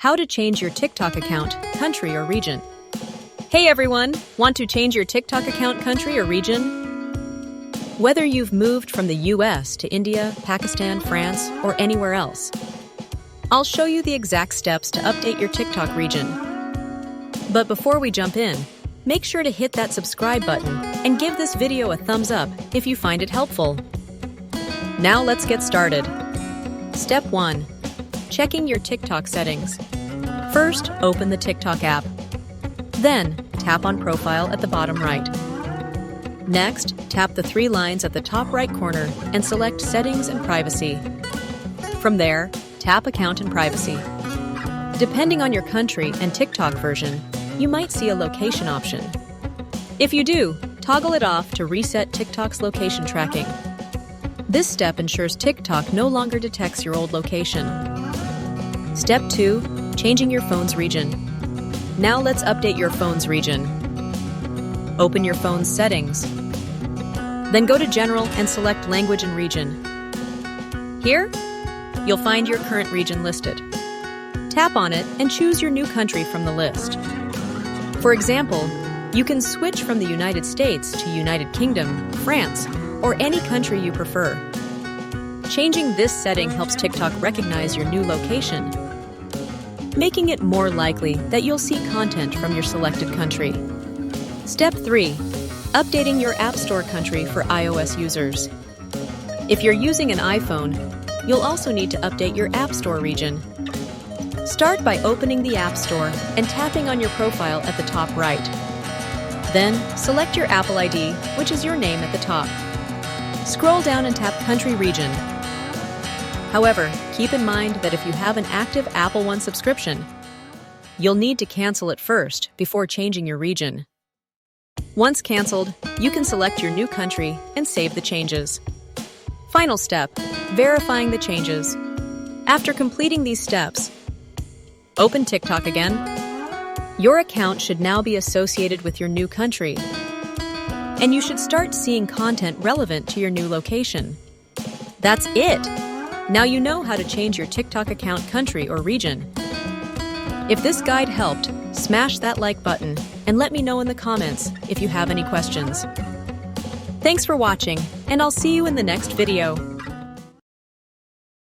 How to change your TikTok account, country or region. Hey everyone! Want to change your TikTok account, country or region? Whether you've moved from the US to India, Pakistan, France, or anywhere else, I'll show you the exact steps to update your TikTok region. But before we jump in, make sure to hit that subscribe button and give this video a thumbs up if you find it helpful. Now let's get started. Step 1. Checking your TikTok settings. First, open the TikTok app. Then, tap on Profile at the bottom right. Next, tap the three lines at the top right corner and select Settings and Privacy. From there, tap Account and Privacy. Depending on your country and TikTok version, you might see a location option. If you do, toggle it off to reset TikTok's location tracking. This step ensures TikTok no longer detects your old location. Step 2. Changing your phone's region. Now let's update your phone's region. Open your phone's settings. Then go to General and select Language and Region. Here, you'll find your current region listed. Tap on it and choose your new country from the list. For example, you can switch from the United States to United Kingdom, France, or any country you prefer. Changing this setting helps TikTok recognize your new location, making it more likely that you'll see content from your selected country. Step 3. Updating your App Store country for iOS users. If you're using an iPhone, you'll also need to update your App Store region. Start by opening the App Store and tapping on your profile at the top right. Then, select your Apple ID, which is your name at the top. Scroll down and tap Country Region. However, keep in mind that if you have an active Apple One subscription, you'll need to cancel it first before changing your region. Once canceled, you can select your new country and save the changes. Final step, verifying the changes. After completing these steps, open TikTok again. Your account should now be associated with your new country, and you should start seeing content relevant to your new location. That's it! Now you know how to change your TikTok account, country, or region. If this guide helped, smash that like button and let me know in the comments if you have any questions. Thanks for watching, and I'll see you in the next video.